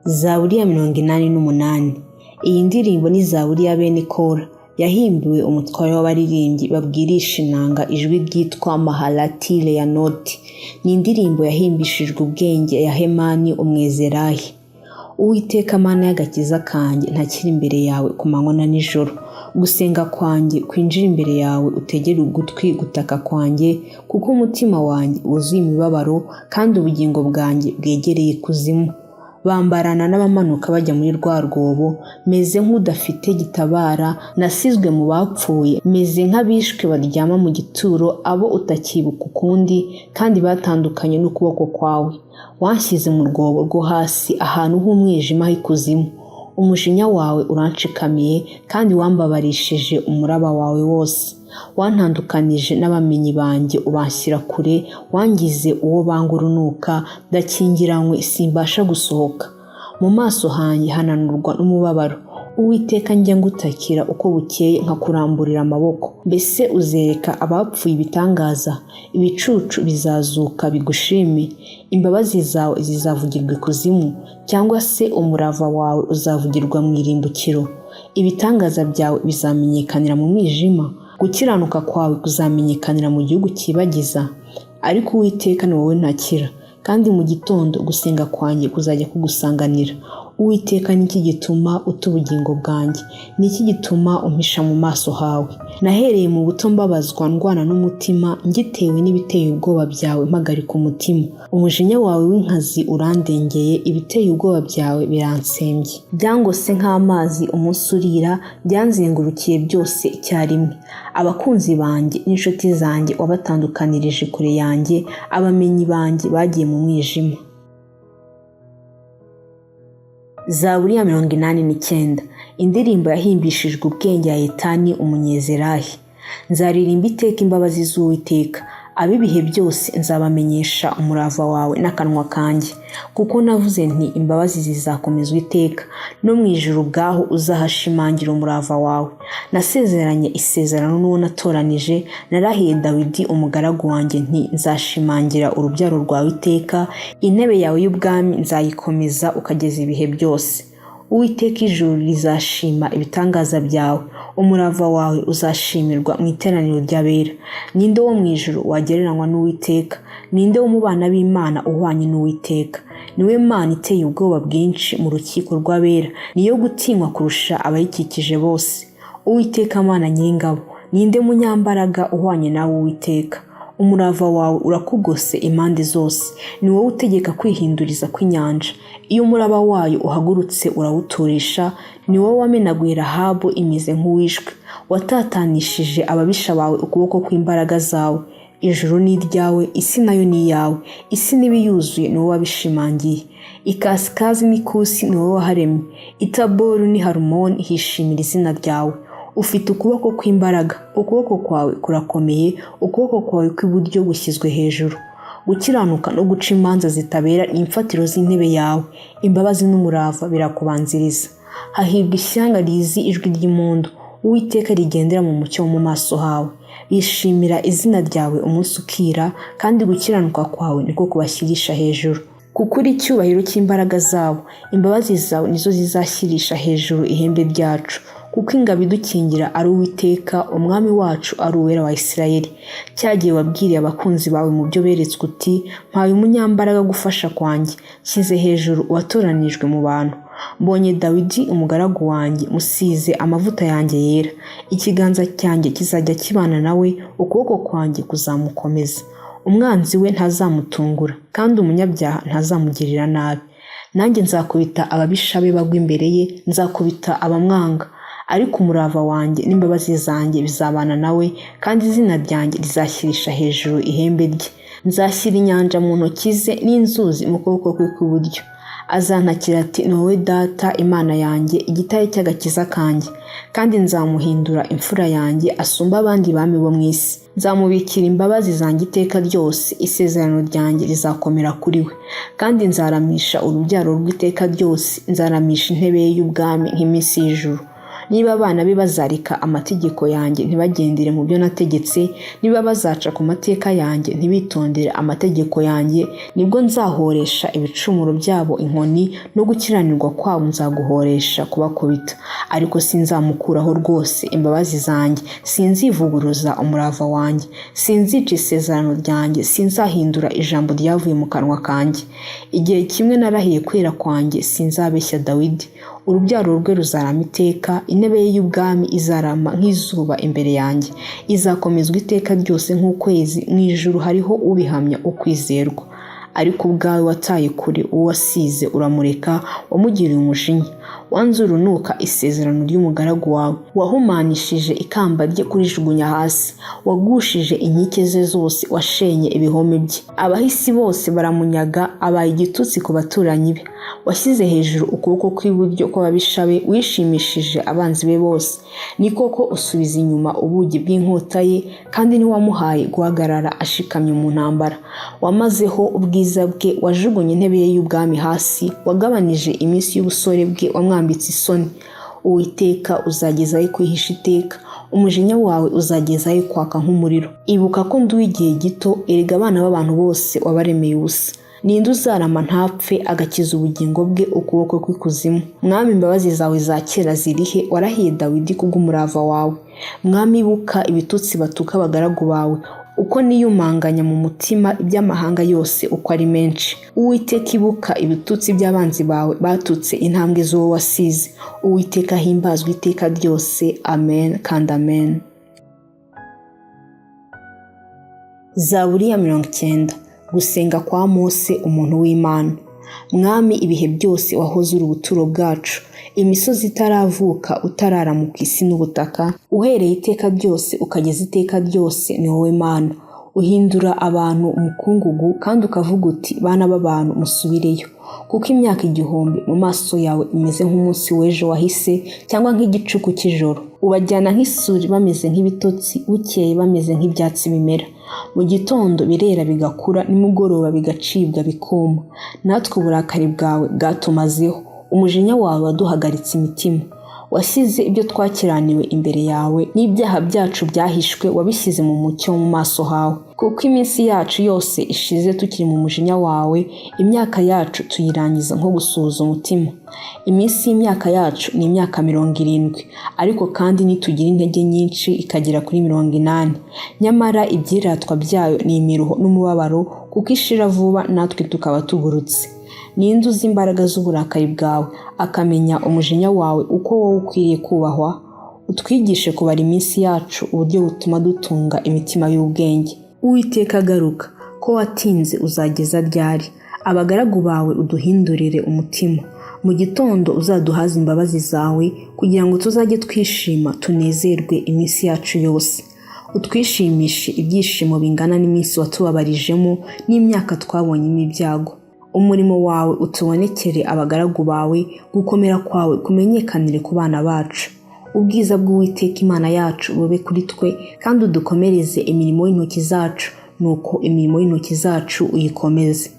Zaburi ya 88. Iyi ndirimbo ni Zaburi ya bene Kora, yahimbiwe umutware w'abaririmbyi babwirisha inanga ijwi ryitwa Mahalati Leyanoti. Ni indirimbo yahimbishijwe ubwenge ya Hemani Umwezerahi. Uwiteka Mana y'agakiza kanjye, ntakiri imbere yawe ku manywa na nijoro. Gusenga kwanjye kwinjira imbere yawe, utegere ugutwi gutaka kwanjye, kuko umutima wanjye wuzuye imibabaro kandi ubugingo bwanjye bwegereye kuzimu. Bambarana n'abamanuka bajya muri rwa rwobo, meze nk'udafite gitabara, nasizwe mu bapfuye, meze nk'abishwe baryama mu gituro, abo utakibuka ukundi kandi batandukanye n'ukuboko kwawe. Wanshyize mu rwobo rwo hasi, ahantu h'umwijima h'ikuzimu. Umujinya wawe uranshikamiye kandi wambabarishije umuraba wawe wose. Wantandukanije n'abamenyi banjye ubanshyira kure, wangize uwo banga urunuka, ndakingiranywe simbasha gusohoka. Mu maso hanjye hananurwa n'umubabaro. Uwiteka njya ngutakira uko bukeye, nkakuramburira amaboko. Mbese uzereka abapfuye ibitangaza? Ibicucu bizazuka bigushime. Imbabazi zawe zizavugirwa ikuzimu, cyangwa se umurava wawe uzavugirwa mu irimbukiro? Ibitangaza byawe bizamenyekanira mu mwijima, gukiranuka kwawe kuzamenyekanira mu gihugu cyibagiza. Ariko Uwiteka ni wowe ntakira, kandi mu gitondo gusenga kwanjye kuzajya kugusanganira. Uwiteka, niki gituma uta ubugingo bwanjye? Niki gituma umpisha mu maso hawe? Nahereye mu buto mbabazwa, ndwana n'umutima, ngitewe n'ibiteye ubwoba byawe mpagarika umutima. Umujinya wawe w'inkazi urandengeye, ibiteye ubwoba byawe biransembye. Byangose nk'amazi umunsi urira, byanzengurukiye byose icyarimwe. Abakunzi banjye n'inshuti zanjye wabatandukanirije kure yanjye, abamenyi banjye bagiye mu mwijima. Zaburi ya 89. Indirimbo yahimbishijwe ubwenge ya Etani Umunyezerahi. Nzaririmba iteka imbabazi z'Uwiteka, ab'ibihe byose nzabamenyesha umurava wawe n'akanwa kanjye. Kuko navuze nti, imbabazi zizakomezwa iteka, no mu ijuru ubwaho uzahashimangira umurava wawe. Nasezeranye isezerano n'uwo natoranije, narahiye Dawidi umugaragu wanjye nti, nzashimangira urubyaro rwawe iteka, intebe yawe y'ubwami nzayikomeza ukageza ibihe byose. Uwiteka, ijuru rizashima ibitangaza byawe, umurava wawe uzashimirwa mu iteraniro ry'abera. Ninde wo mu ijuru wagereranywa n'Uwiteka? Ninde wo mu bana b'Imana uhwanye n'Uwiteka? Niwe Mana iteye ubwoba bwinshi mu rukiko rw'abera, niyo gutinywa kurusha abayikikije bose. Uwiteka Mana Nyiringabo, ninde munyambaraga uhwanye nawe Uwiteka? Umurava wawe urakugose impande zose, ni wowe utegeka kwihinduriza kw'inyanja. Iyo umuraba wayo uhagurutse urawuturisha, ni wowe wamenaguye Rahabu imeze nk'uwishwe. Watatanishije ababisha bawe ukuboko kw'imbaraga zawe. Ijuru ni iryawe, isi nayo ni iyawe, isi n'ibiyuzuye ni wowe wabishimangiye. Ikasikazi n'ikusi ni wowe waharemye, Itaboru n'i Harumoni hishimira izina ryawe. Ufite ukuboko kw'imbaraga, ukuboko kwawe kurakomeye, ukuboko kwawe kw'iburyo gushyizwe hejuru. Gukiranuka no guca imanza zitabera ni imfatiro z'intebe yawe, imbabazi n'umurava birakubanziriza. Hahirwa ishyanga rizi ijwi ry'impundu, Uwiteka rigendera mu mucyo wo mu maso hawe. Bishimira izina ryawe umunsi ukira, kandi gukiranuka kwawe niko kubashyirisha hejuru. Kuko uri icyubahiro cy'imbaraga zabo, imbabazi zawe nizo zizashyirisha hejuru ihembe ryacu. Kuko ingabo idukingira ari Uwiteka, umwami wacu ari Uwera wa Isirayeli. Cyagiye wabwiriye abakunzi bawe mu byo beretswe uti, mpaye umunyambaraga gufasha kwanjye, nshyize hejuru uwatoranijwe mu bantu. Mbonye Dawidi umugaragu wanjye, musize amavuta yanjye yera. Ikiganza cyanjye kizajya kibana nawe, ukuboko kwanjye kuzamukomeza. Umwanzi we ntazamutungura, kandi umunyabyaha ntazamugirira nabi. Nanjye nzakubita ababisha be bagwa imbere ye, nzakubita abamwanga. Ariko umurava wanjye n'imbabazi zanjye bizabana nawe, kandi izina ryanjye rizashyirisha hejuru ihembe rye. Nzashyira inyanja mu ntoki ze n'inzuzi mu kuboko kwe kw'iburyo. Azantakira ati, ni wowe Data Imana yanjye, igitare cy'agakiza kanjye. Kandi nzamuhindura imfura yanjye, asumba abandi bami bo mu isi. Nzamubikira imbabazi zanjye iteka ryose, isezerano ryanjye rizakomera kuri we. Kandi nzaramisha urubyaro rw'iteka ryose, nzaramisha intebe ye y'ubwami nk'iminsi y'ijuru. niba abana be bazareka amategeko yanjye ntibagendere mu byo nategetse, niba bazaca ku mateka yanjye ntibitondere amategeko yanjye, nibwo nzahoresha ibicumuro byabo inkoni no gukiranirwa kwabo nzaguhoresha kubakubita. Ariko sinzamukuraho rwose imbabazi zanjye, sinzivuguruza umurava wanjye, sinzica isezerano ryanjye, sinzahindura ijambo ryavuye mu kanwa kanjye. Igihe kimwe narahiye kwera kwanjye sinzabeshya Dawidi, urubyaro rwe ruzarama iteka, intebe ye y'ubwami izarama nk'izuba imbere yanjye, izakomezwa iteka ryose nk'ukwezi, mu ijuru hariho ubihamya ukwizerwa. Ariko ubwawe wataye kure uwo wasize uramureka, wamugiriye umujinya, wanze urunuka isezerano ry'umugaragu wawe, wahumanishije ikamba rye kurijugunya hasi, wagushije inkike ze zose, washenye ibihome bye. Abahisi bose baramunyaga, abaye igitutsi ku baturanyi be. Washyize hejuru ukuboko kw'iburyo kw'ababisha be, wishimishije abanzi be bose. Ni koko usubiza inyuma ubugi bw'inkota ye, kandi ntiwamuhaye guhagarara ashikamye mu ntambara. Wamazeho ubwiza bwe, wajugunye intebe ye y'ubwami hasi, wagabanije iminsi y'ubusore bwe, wamwambitse isoni. Uwiteka uzagezaho kwihisha iteka, umujinya wawe uzagezaho kwaka nk'umuriro. Ibuka ko ndi uw'igihe gito, erega abana b'abantu bose wabaremeye ubusa. Ninde uzarama ntapfe agakiza ubugingo bwe ukuboko kw'ikuzimu? Mwami, imbabazi zawe za kera zirihe? Warahiye Dawidi kubw'umurava wawe. Mwami, ibuka ibitutsi batuka abagaragu bawe, uko niyumanganya mu mutima iby'amahanga yose uko ari menshi. Uwiteka, ibuka ibitutsi by'abanzi bawe batutse intambwe z'uwo wasize. Uwiteka himbazwe iteka ryose. Amen kandi amen. Zaburi ya 90. Gusenga kwa Mose umuntu w'Imana. Mwami, ibihe byose wahoze uri ubuturo bwacu, imisozi itaravuka, utararama ku isi n'ubutaka, uhereye iteka ryose ukageza iteka ryose ni wowe Mana. Uhindura abantu umukungugu, kandi ukavuga uti bana b'abantu musubireyo, kuko imyaka 1000 mu maso yawe imeze nk'umunsi w'ejo wahise, cyangwa nk'igicuku cy'ijoro. Ubajyana nk'isuri bameze nk'ibitotsi, bukeye bameze nk'ibyatsi bimera. Mu gitondo birera bigakura, nimugoroba bigacibwa bikuma. Natwe uburakari bwawe bwatumazeho, umujinya wawe waduhagaritse imitima. Wasize ibyo twakiraniwe imbere yawe, n'ibyaha byacu byahishwe wabishyize mu mucyo mu maso hawe. Kuko iminsi yacu yose ishize tukiri mu mujinya wawe, imyaka yacu tuyirangiza nko gusuhuza umutima. Iminsi y'imyaka yacu ni imyaka 70, ariko kandi nitugira intege nyinshi ikagera kuri 80. Nyamara ibyiratwa byayo ni imiruho n'umubabaro, kuko ishira vuba natwe tukaba tugurutse. Ninde uzi imbaraga z'uburakari bwawe, akamenya umujinya wawe uko wowe ukwiriye kubahwa? Utwigishe kubara iminsi yacu, uburyo butuma dutunga imitima y'ubwenge. Uwiteka, garuka, ko watinze uzageza ryari? Abagaragu bawe uduhindurire umutima. Mu gitondo uzaduhaza imbabazi zawe, kugira ngo tuzajye twishima tunezerwe iminsi yacu yose. Utwishimishe ibyishimo bingana n'iminsi watubabarijemo, n'imyaka twabonyemo ibyago. Umurimo wawe utubonekere abagaragu bawe, gukomera kwawe kumenyekanire ku bana bacu. Ubwiza bw'Uwiteka Imana yacu bube kuri twe, kandi udukomereze imirimo y'intoki zacu, nuko imirimo y'intoki zacu uyikomeze.